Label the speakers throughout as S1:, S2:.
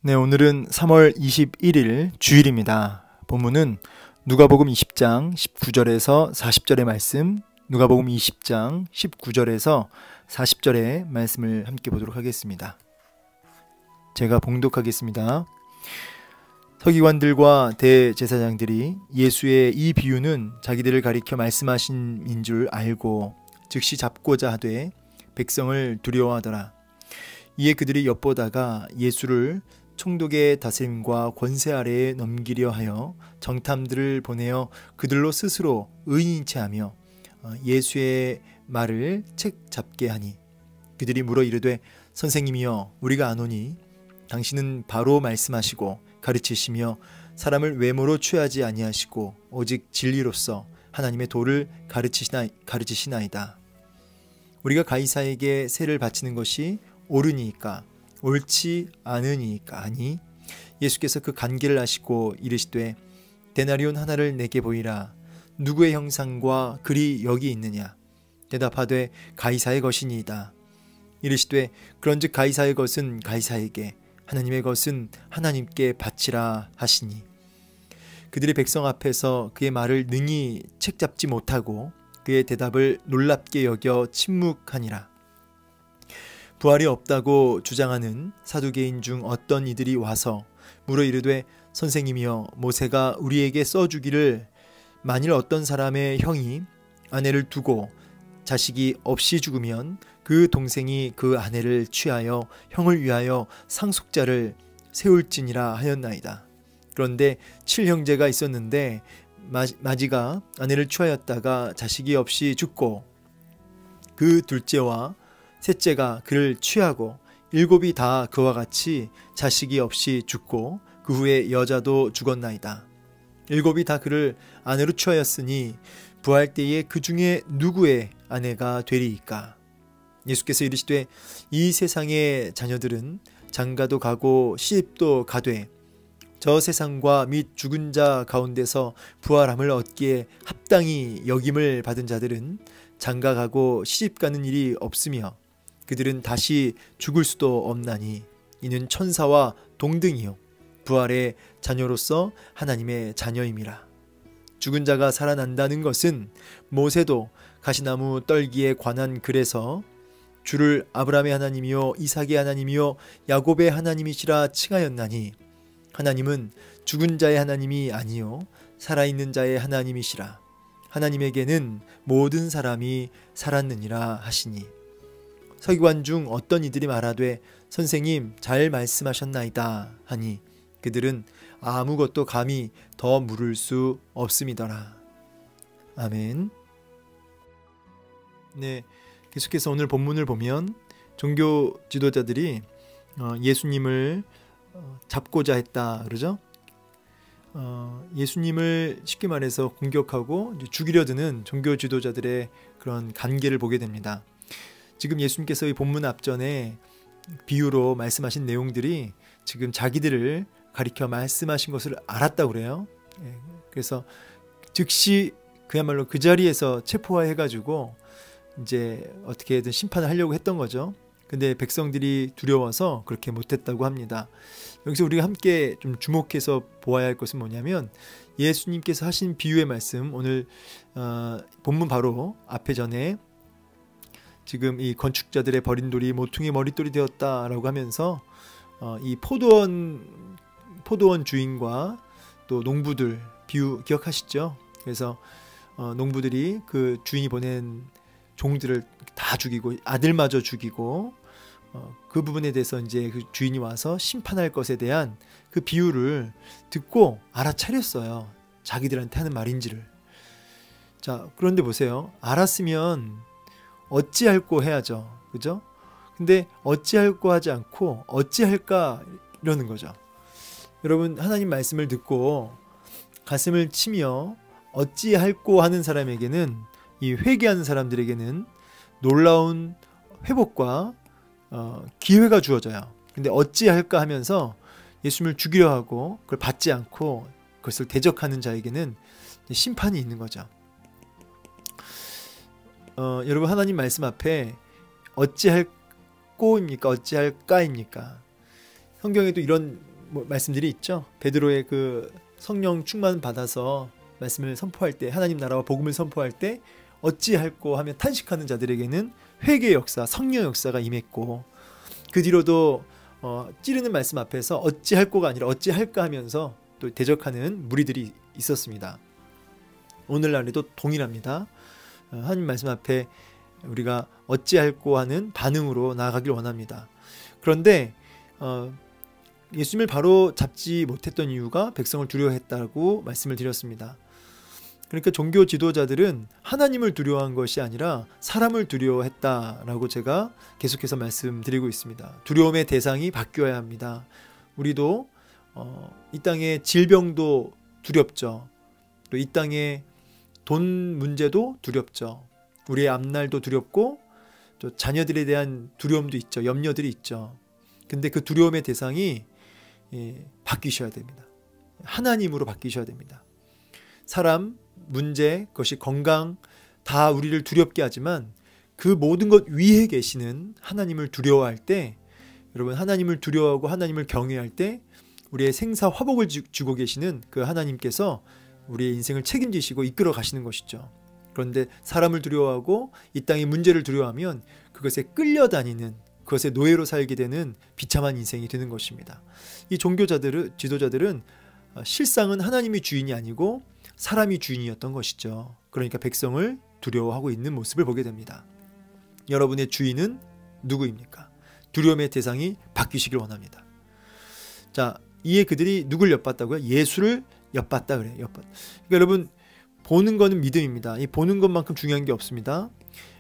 S1: 네, 오늘은 3월 21일 주일입니다. 본문은 누가복음 20장 19절에서 40절의 말씀, 누가복음 20장 19절에서 40절의 말씀을 함께 보도록 하겠습니다. 제가 봉독하겠습니다. 서기관들과 대제사장들이 예수의 이 비유는 자기들을 가리켜 말씀하신 인 줄 알고 즉시 잡고자 하되 백성을 두려워하더라. 이에 그들이 엿보다가 예수를 총독의 다스림과 권세 아래에 넘기려 하여 정탐들을 보내어 그들로 스스로 의인인 채 하며 예수의 말을 책 잡게 하니 그들이 물어 이르되 선생님이여 우리가 아노니 당신은 바로 말씀하시고 가르치시며 사람을 외모로 취하지 아니하시고 오직 진리로서 하나님의 도를 가르치시나이다. 우리가 가이사에게 세를 바치는 것이 옳으니까 옳지 않으니까 아니 예수께서 그 간계를 아시고 이르시되 데나리온 하나를 내게 보이라. 누구의 형상과 글이 여기 있느냐. 대답하되 가이사의 것이니이다. 이르시되 그런즉 가이사의 것은 가이사에게 하나님의 것은 하나님께 바치라 하시니 그들이 백성 앞에서 그의 말을 능히 책잡지 못하고 그의 대답을 놀랍게 여겨 침묵하니라. 부활이 없다고 주장하는 사두개인 중 어떤 이들이 와서 물어 이르되 선생님이여 모세가 우리에게 써주기를 만일 어떤 사람의 형이 아내를 두고 자식이 없이 죽으면 그 동생이 그 아내를 취하여 형을 위하여 상속자를 세울지니라 하였나이다. 그런데 7형제가 있었는데 마지가 아내를 취하였다가 자식이 없이 죽고 그 둘째와 셋째가 그를 취하고 7이 다 그와 같이 자식이 없이 죽고 그 후에 여자도 죽었나이다. 7이 다 그를 아내로 취하였으니 부활 때에 그 중에 누구의 아내가 되리이까. 예수께서 이르시되 이 세상의 자녀들은 장가도 가고 시집도 가되 저 세상과 및 죽은 자 가운데서 부활함을 얻기에 합당히 여김을 받은 자들은 장가 가고 시집 가는 일이 없으며 그들은 다시 죽을 수도 없나니 이는 천사와 동등이요 부활의 자녀로서 하나님의 자녀임이라. 죽은 자가 살아난다는 것은 모세도 가시나무 떨기에 관한 글에서 주를 아브라함의 하나님이요 이삭의 하나님이요 야곱의 하나님이시라 칭하였나니 하나님은 죽은 자의 하나님이 아니요 살아있는 자의 하나님이시라. 하나님에게는 모든 사람이 살았느니라 하시니 서기관 중 어떤 이들이 말하되 선생님 잘 말씀하셨나이다 하니 그들은 아무것도 감히 더 물을 수 없음이더라. 아멘. 네, 계속해서 오늘 본문을 보면 종교 지도자들이 예수님을 잡고자 했다 그러죠. 예수님을 쉽게 말해서 공격하고 죽이려 드는 종교 지도자들의 그런 간계를 보게 됩니다. 지금 예수님께서 이 본문 앞전에 비유로 말씀하신 내용들이 지금 자기들을 가리켜 말씀하신 것을 알았다고 그래요. 그래서 즉시 그야말로 그 자리에서 체포해가지고 이제 어떻게든 심판을 하려고 했던 거죠. 근데 백성들이 두려워서 그렇게 못했다고 합니다. 여기서 우리가 함께 좀 주목해서 보아야 할 것은 뭐냐면 예수님께서 하신 비유의 말씀, 오늘 본문 바로 앞에 전에 지금 이 건축자들의 버린 돌이 모퉁이 머릿돌이 되었다라고 하면서 이 포도원 주인과 또 농부들 비유 기억하시죠? 그래서 농부들이 그 주인이 보낸 종들을 다 죽이고 아들마저 죽이고 그 부분에 대해서 이제 그 주인이 와서 심판할 것에 대한 그 비유를 듣고 알아차렸어요. 자기들한테 하는 말인지를. 자, 그런데 보세요. 알았으면 어찌할꼬 해야죠. 그죠? 근데 어찌할꼬 하지 않고 어찌할까 이러는 거죠. 여러분 하나님 말씀을 듣고 가슴을 치며 어찌할꼬 하는 사람에게는 이 회개하는 사람들에게는 놀라운 회복과 기회가 주어져요. 근데 어찌할까 하면서 예수님을 죽이려 하고 그걸 받지 않고 그것을 대적하는 자에게는 심판이 있는 거죠. 여러분 하나님 말씀 앞에 어찌할꼬입니까? 어찌할까입니까? 성경에도 이런 말씀들이 있죠. 베드로의 그 성령 충만 받아서 말씀을 선포할 때, 하나님 나라와 복음을 선포할 때 어찌할꼬 하며 탄식하는 자들에게는 회개의 역사, 성령 역사가 임했고, 그 뒤로도 찌르는 말씀 앞에서 어찌할꼬가 아니라 어찌할까 하면서 또 대적하는 무리들이 있었습니다. 오늘날에도 동일합니다. 하나님 말씀 앞에 우리가 어찌할꼬 하는 반응으로 나아가길 원합니다. 그런데 예수님을 바로 잡지 못했던 이유가 백성을 두려워했다고 말씀을 드렸습니다. 그러니까 종교 지도자들은 하나님을 두려워한 것이 아니라 사람을 두려워했다라고 제가 계속해서 말씀드리고 있습니다. 두려움의 대상이 바뀌어야 합니다. 우리도 이 땅의 질병도 두렵죠. 또 이 땅의 돈 문제도 두렵죠. 우리의 앞날도 두렵고 또 자녀들에 대한 두려움도 있죠. 염려들이 있죠. 근데 그 두려움의 대상이 바뀌셔야 됩니다. 하나님으로 바뀌셔야 됩니다. 사람, 문제, 그것이 건강 다 우리를 두렵게 하지만 그 모든 것 위에 계시는 하나님을 두려워할 때, 여러분 하나님을 두려워하고 하나님을 경외할 때 우리의 생사 화복을 주고 계시는 그 하나님께서 우리의 인생을 책임지시고 이끌어 가시는 것이죠. 그런데 사람을 두려워하고 이 땅의 문제를 두려워하면 그것에 끌려다니는, 그것의 노예로 살게 되는 비참한 인생이 되는 것입니다. 이 종교자들은, 지도자들은 실상은 하나님이 주인이 아니고 사람이 주인이었던 것이죠. 그러니까 백성을 두려워하고 있는 모습을 보게 됩니다. 여러분의 주인은 누구입니까? 두려움의 대상이 바뀌시길 원합니다. 자, 이에 그들이 누굴 엿봤다고요? 예수를 엿봤다 그래요. 그러니까 여러분, 보는 거는 믿음입니다. 이 보는 것만큼 중요한 게 없습니다.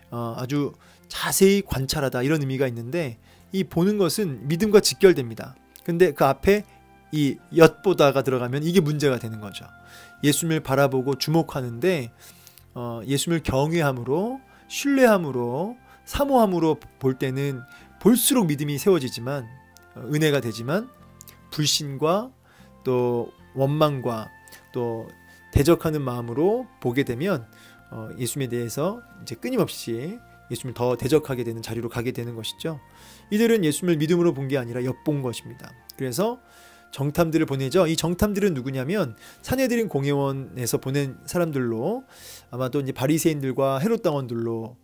S1: 아주 자세히 관찰하다 이런 의미가 있는데, 이 보는 것은 믿음과 직결됩니다. 근데 그 앞에 이 엿보다가 들어가면 이게 문제가 되는 거죠. 예수님을 바라보고 주목하는데 예수님을 경외함으로, 신뢰함으로, 사모함으로 볼 때는 볼수록 믿음이 세워지지만, 은혜가 되지만, 불신과 또 원망과 또 대적하는 마음으로 보게 되면 예수님에 대해서 이제 끊임없이 예수님을 더 대적하게 되는 자리로 가게 되는 것이죠. 이들은 예수님을 믿음으로 본 게 아니라 엿본 것입니다. 그래서 정탐들을 보내죠. 이 정탐들은 누구냐면 산헤드린 공회원에서 보낸 사람들로, 아마도 이제 바리새인들과 헤롯 당원들로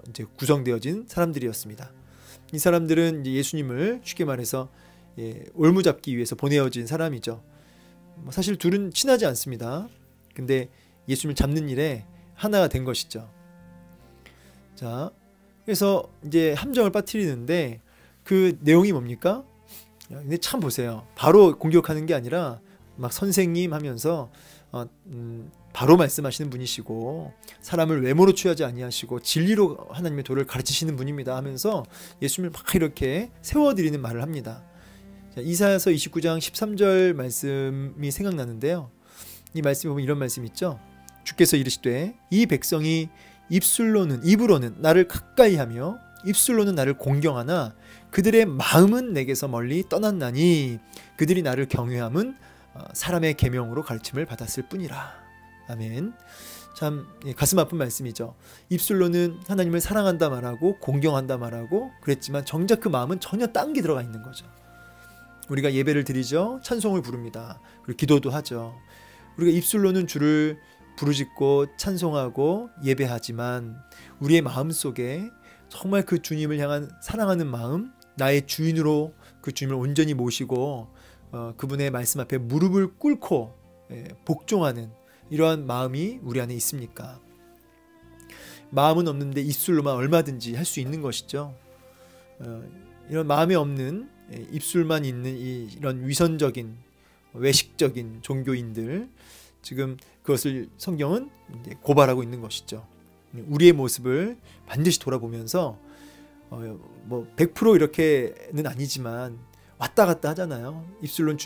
S1: 이제 구성되어진 사람들이었습니다. 이 사람들은 이제 예수님을 쉽게 말해서 올무잡기 위해서 보내어진 사람이죠. 사실 둘은 친하지 않습니다. 근데 예수님을 잡는 일에 하나가 된 것이죠. 자, 그래서 이제 함정을 빠뜨리는데 그 내용이 뭡니까? 근데 참 보세요. 바로 공격하는 게 아니라 막 선생님 하면서 바로 말씀하시는 분이시고, 사람을 외모로 취하지 아니하시고 진리로 하나님의 도를 가르치시는 분입니다 하면서 예수님을 막 이렇게 세워드리는 말을 합니다. 자, 이사야서 29장 13절 말씀이 생각나는데요. 이 말씀에 보면 이런 말씀 있죠. 주께서 이르시되 이 백성이 입으로는 나를 가까이 하며 입술로는 나를 공경하나 그들의 마음은 내게서 멀리 떠났나니 그들이 나를 경외함은 사람의 계명으로 가르침을 받았을 뿐이라. 아멘. 참 가슴 아픈 말씀이죠. 입술로는 하나님을 사랑한다 말하고 공경한다 말하고 그랬지만 정작 그 마음은 전혀 딴 게 들어가 있는 거죠. 우리가 예배를 드리죠. 찬송을 부릅니다. 그리고 기도도 하죠. 우리가 입술로는 주를 부르짖고 찬송하고 예배하지만 우리의 마음속에 정말 그 주님을 향한 사랑하는 마음, 나의 주인으로 그 주님을 온전히 모시고 그분의 말씀 앞에 무릎을 꿇고 복종하는 이러한 마음이 우리 안에 있습니까? 마음은 없는데 입술로만 얼마든지 할 수 있는 것이죠. 이런 마음에 없는, 입술만 있는 이런 위선적인, 외식적인 종교인들, 지금 그것을 성경은 이제 고발하고 있는 것이죠. 우리의 모습을 반드시 돌아보면서 100% 이렇게는 아니지만 왔다 갔다 하잖아요. 입술로는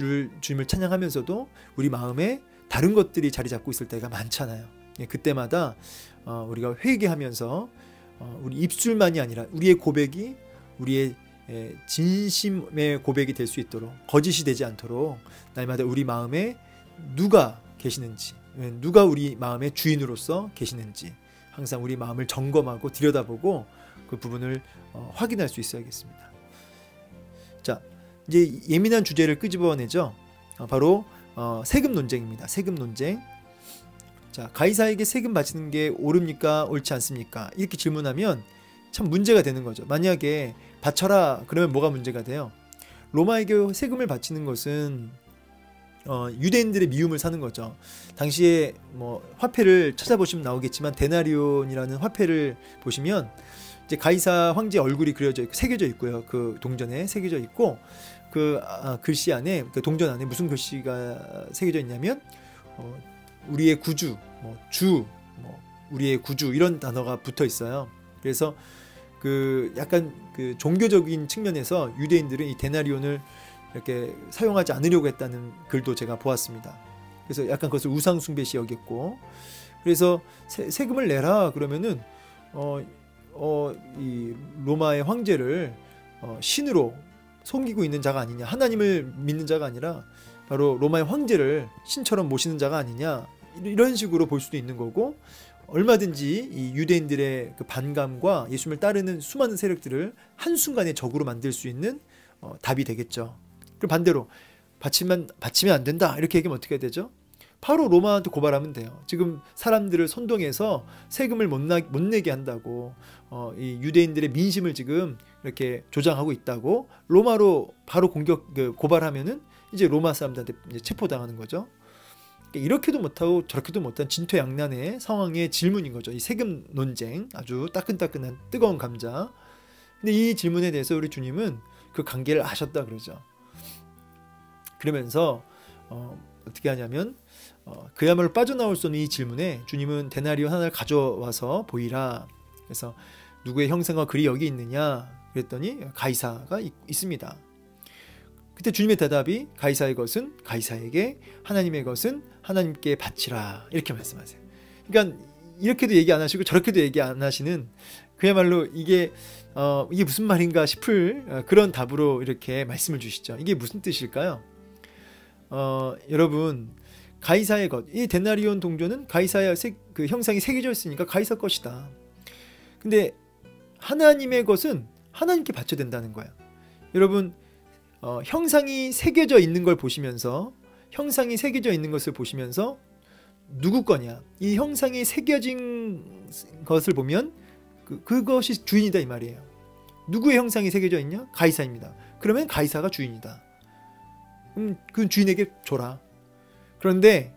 S1: 주님을 찬양하면서도 우리 마음에 다른 것들이 자리 잡고 있을 때가 많잖아요. 그때마다 우리가 회개하면서 우리 입술만이 아니라 우리의 고백이 우리의 진심의 고백이 될 수 있도록, 거짓이 되지 않도록 날마다 우리 마음에 누가 계시는지, 누가 우리 마음의 주인으로서 계시는지 항상 우리 마음을 점검하고 들여다보고 그 부분을 확인할 수 있어야겠습니다. 자, 이제 예민한 주제를 끄집어내죠. 바로 세금 논쟁입니다. 세금 논쟁. 자, 가이사에게 세금 바치는 게 옳습니까? 옳지 않습니까? 이렇게 질문하면 참 문제가 되는 거죠. 만약에 바쳐라 그러면 뭐가 문제가 돼요? 로마에게 세금을 바치는 것은 유대인들의 미움을 사는 거죠. 당시에 뭐 화폐를 찾아보시면 나오겠지만 데나리온이라는 화폐를 보시면 이제 가이사 황제 얼굴이 새겨져 있고요. 그 동전에 새겨져 있고 그 글씨 안에, 그 동전 안에 무슨 글씨가 새겨져 있냐면 우리의 구주, 우리의 구주 이런 단어가 붙어 있어요. 그래서 그 약간 그 종교적인 측면에서 유대인들은 이 데나리온을 이렇게 사용하지 않으려고 했다는 글도 제가 보았습니다. 그래서 약간 그것을 우상 숭배시 여겼고, 그래서 세금을 내라 그러면은 이 로마의 황제를 신으로 섬기고 있는 자가 아니냐, 하나님을 믿는 자가 아니라 바로 로마의 황제를 신처럼 모시는 자가 아니냐, 이런 식으로 볼 수도 있는 거고, 얼마든지 이 유대인들의 그 반감과 예수님을 따르는 수많은 세력들을 한순간에 적으로 만들 수 있는 답이 되겠죠. 그리고 반대로 바치면 안 된다 이렇게 얘기하면 어떻게 해야 되죠? 바로 로마한테 고발하면 돼요. 지금 사람들을 선동해서 세금을 못 내게 한다고, 이 유대인들의 민심을 지금 이렇게 조장하고 있다고 로마로 바로 고발하면은 이제 로마 사람들한테 이제 체포당하는 거죠. 이렇게도 못하고 저렇게도 못한 진퇴양난의 상황의 질문인 거죠. 이 세금 논쟁, 아주 따끈따끈한 뜨거운 감자. 근데 이 질문에 대해서 우리 주님은 그 관계를 아셨다 그러죠. 그러면서 어떻게 하냐면 그야말로 빠져나올 수 없는 이 질문에 주님은 데나리온 하나를 가져와서 보이라. 그래서 누구의 형상과 글이 여기 있느냐 그랬더니 가이사가 있습니다. 그때 주님의 대답이 가이사의 것은 가이사에게, 하나님의 것은 하나님께 바치라, 이렇게 말씀하세요. 그러니까 이렇게도 얘기 안 하시고 저렇게도 얘기 안 하시는, 그야말로 이게 무슨 말인가 싶을 그런 답으로 이렇게 말씀을 주시죠. 이게 무슨 뜻일까요? 여러분, 가이사의 것, 이 데나리온 동전은 가이사의 그 형상이 새겨져 있으니까 가이사 것이다. 근데 하나님의 것은 하나님께 바쳐야 된다는 거야. 여러분, 형상이 새겨져 있는 걸 보시면서, 형상이 새겨져 있는 것을 보시면서 누구 거냐, 이 형상이 새겨진 것을 보면 그것이 주인이다 이 말이에요. 누구의 형상이 새겨져 있냐? 가이사입니다. 그러면 가이사가 주인이다. 그 주인에게 줘라. 그런데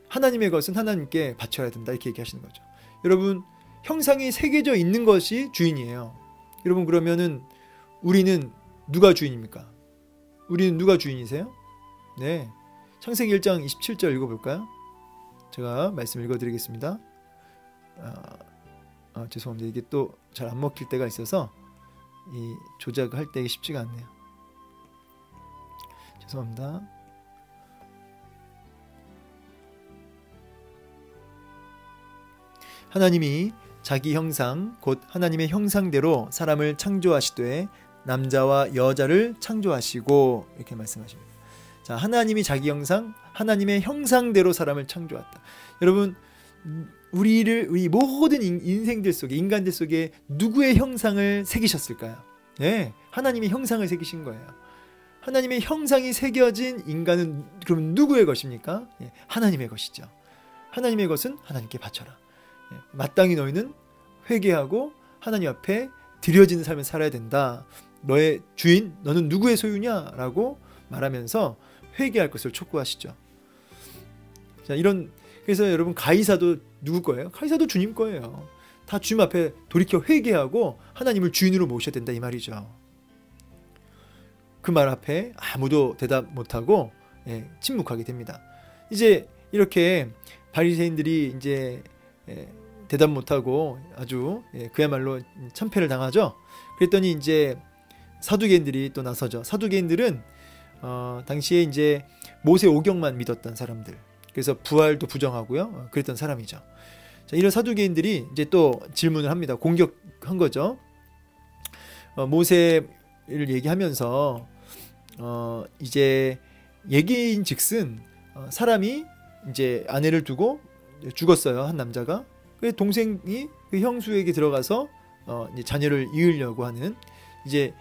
S1: 하나님의 것은 하나님께 바쳐야 된다, 이렇게 얘기하시는 거죠. 여러분, 형상이 새겨져 있는 것이 주인이에요. 여러분, 그러면은 우리는 누가 주인입니까? 우리는 누가 주인이세요? 네, 창세기 1장 27절 읽어볼까요? 제가 말씀 읽어드리겠습니다. 죄송합니다. 이게 또 잘 안 먹힐 때가 있어서 이 조작할 때 쉽지가 않네요. 죄송합니다. 하나님이 자기 형상 곧 하나님의 형상대로 사람을 창조하시되 남자와 여자를 창조하시고, 이렇게 말씀하십니다. 자, 하나님이 자기 형상, 하나님의 형상대로 사람을 창조했다. 여러분, 우리 모든 인생들 속에, 인간들 속에 누구의 형상을 새기셨을까요? 네, 하나님의 형상을 새기신 거예요. 하나님의 형상이 새겨진 인간은 그럼 누구의 것입니까? 하나님의 것이죠. 하나님의 것은 하나님께 바쳐라. 마땅히 너희는 회개하고 하나님 앞에 드려지는 삶을 살아야 된다. 너의 주인, 너는 누구의 소유냐? 라고 말하면서 회개할 것을 촉구하시죠. 자, 그래서 여러분, 가이사도 누구 거예요? 가이사도 주님 거예요. 다 주님 앞에 돌이켜 회개하고 하나님을 주인으로 모셔야 된다, 이 말이죠. 그 말 앞에 아무도 대답 못하고 침묵하게 됩니다. 이제 이렇게 바리새인들이 이제 대답 못하고 아주 그야말로 참패를 당하죠. 그랬더니 이제 사두개인들이 또 나서죠. 사두개인들은 당시에 이제 모세 오경만 믿었던 사람들, 그래서 부활도 부정하고요, 그랬던 사람이죠. 자, 이런 사두개인들이 이제 또 질문을 합니다. 공격한 거죠. 모세를 얘기하면서 이제 얘기인즉슨 사람이 이제 아내를 두고 죽었어요, 한 남자가. 그 동생이 그 형수에게 들어가서 이제 자녀를 이으려고 하는, 이제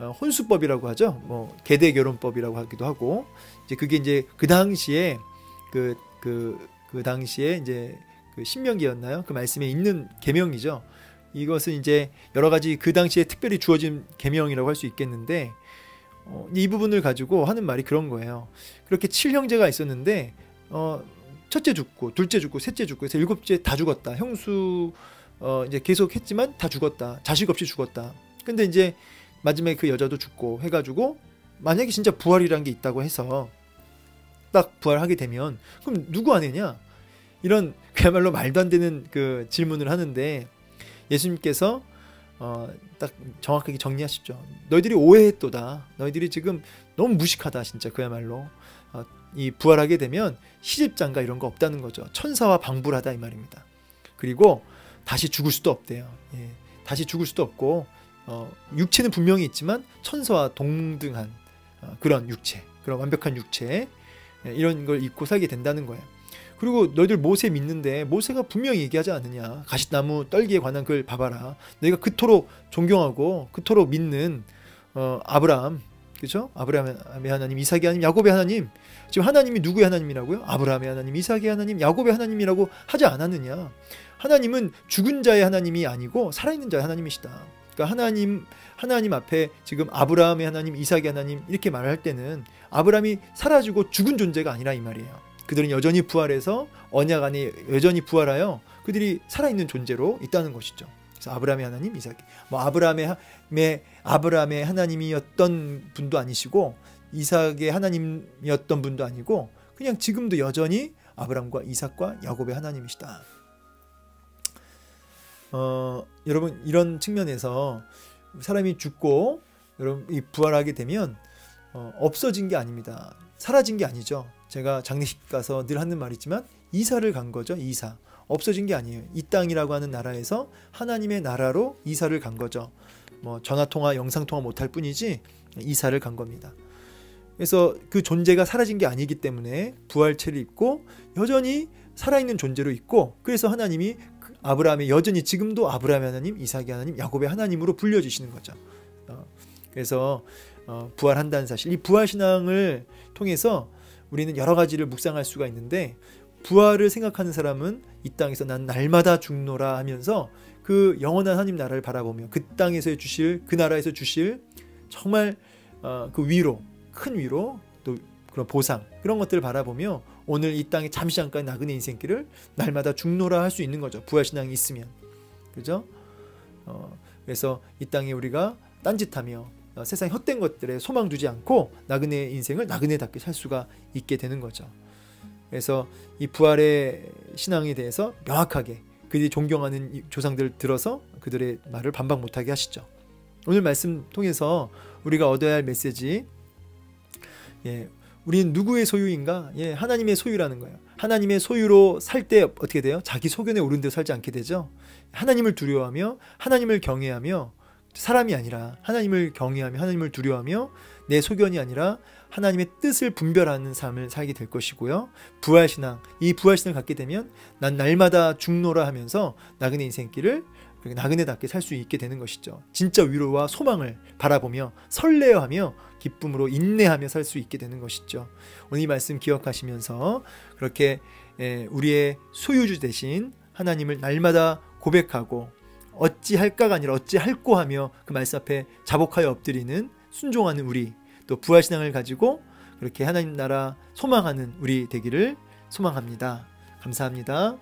S1: 혼수법이라고 하죠. 뭐 계대 결혼법이라고 하기도 하고, 이제 그게 이제 그 당시에 그 당시에 이제 그 신명기였나요? 그 말씀에 있는 계명이죠. 이것은 이제 여러 가지 그 당시에 특별히 주어진 계명이라고 할 수 있겠는데, 이 부분을 가지고 하는 말이 그런 거예요. 그렇게 7형제가 있었는데 첫째 죽고 둘째 죽고 셋째 죽고 해서 일곱째 다 죽었다. 형수 이제 계속 했지만 다 죽었다. 자식 없이 죽었다. 근데 이제 마지막에 그 여자도 죽고 해가지고, 만약에 진짜 부활이란 게 있다고 해서 딱 부활하게 되면 그럼 누구 아내냐? 이런 그야말로 말도 안 되는 그 질문을 하는데, 예수님께서 딱 정확하게 정리하시죠. 너희들이 오해했도다. 너희들이 지금 너무 무식하다. 진짜 그야말로 이 부활하게 되면 시집장가 이런 거 없다는 거죠. 천사와 방불하다 이 말입니다. 그리고 다시 죽을 수도 없대요. 예, 다시 죽을 수도 없고, 육체는 분명히 있지만 천사와 동등한 그런 육체, 그런 완벽한 육체, 이런 걸 입고 살게 된다는 거예요. 그리고 너희들 모세 믿는데 모세가 분명히 얘기하지 않느냐. 가시나무 떨기에 관한 글 봐봐라. 너희가 그토록 존경하고 그토록 믿는 아브라함, 그죠? 아브라함의 하나님, 이삭의 하나님, 야곱의 하나님. 지금 하나님이 누구의 하나님이라고요? 아브라함의 하나님, 이삭의 하나님, 야곱의 하나님이라고 하지 않았느냐. 하나님은 죽은 자의 하나님이 아니고 살아있는 자의 하나님이시다. 그러니까 하나님 앞에 지금 아브라함의 하나님, 이삭의 하나님 이렇게 말할 때는 아브라함이 사라지고 죽은 존재가 아니라 이 말이에요. 그들은 여전히 부활해서 언약 안에 여전히 부활하여 그들이 살아있는 존재로 있다는 것이죠. 그래서 아브라함의 하나님, 이삭이 뭐 아브라함의 하나님이었던 분도 아니시고 이삭의 하나님이었던 분도 아니고, 그냥 지금도 여전히 아브라함과 이삭과 야곱의 하나님이시다. 여러분, 이런 측면에서 사람이 죽고 여러분 이 부활하게 되면 없어진 게 아닙니다. 사라진 게 아니죠. 제가 장례식 가서 늘 하는 말이지만 이사를 간 거죠. 이사. 없어진 게 아니에요. 이 땅이라고 하는 나라에서 하나님의 나라로 이사를 간 거죠. 뭐 전화통화, 영상통화 못할 뿐이지 이사를 간 겁니다. 그래서 그 존재가 사라진 게 아니기 때문에 부활체를 입고 여전히 살아있는 존재로 있고, 그래서 하나님이 아브라함의 여전히 지금도 아브라함의 하나님, 이삭의 하나님, 야곱의 하나님으로 불려주시는 거죠. 그래서 부활한다는 사실, 이 부활신앙을 통해서 우리는 여러 가지를 묵상할 수가 있는데, 부활을 생각하는 사람은 이 땅에서 난 날마다 죽노라 하면서 그 영원한 하나님 나라를 바라보며 그 땅에서 주실, 그 나라에서 주실 정말 그 위로, 큰 위로, 또 그런 보상, 그런 것들을 바라보며 오늘 이 땅에 잠시 잠깐 나그네 인생길을 날마다 죽노라 할 수 있는 거죠. 부활신앙이 있으면. 그죠? 그래서 이 땅에 우리가 딴짓하며 세상 헛된 것들에 소망 두지 않고 나그네 인생을 나그네답게 살 수가 있게 되는 거죠. 그래서 이 부활의 신앙에 대해서 명확하게 그들이 존경하는 조상들 들어서 그들의 말을 반박 못하게 하시죠. 오늘 말씀 통해서 우리가 얻어야 할 메시지, 우리는 누구의 소유인가? 하나님의 소유라는 거예요. 하나님의 소유로 살 때 어떻게 돼요? 자기 소견에 오른 대로 살지 않게 되죠. 하나님을 두려워하며 하나님을 경외하며, 사람이 아니라 하나님을 경외하며 하나님을 두려워하며 내 소견이 아니라 하나님의 뜻을 분별하는 삶을 살게 될 것이고요. 부활신앙, 이 부활신앙을 갖게 되면 난 날마다 죽노라 하면서 나그네 인생길을 나그네답게 살 수 있게 되는 것이죠. 진짜 위로와 소망을 바라보며 설레어하며 기쁨으로 인내하며 살 수 있게 되는 것이죠. 오늘 이 말씀 기억하시면서 그렇게 우리의 소유주 되신 하나님을 날마다 고백하고 어찌할까가 아니라 어찌할꼬 하며 그 말씀 앞에 자복하여 엎드리는 순종하는 우리, 또 부활신앙을 가지고 그렇게 하나님 나라 소망하는 우리 되기를 소망합니다. 감사합니다.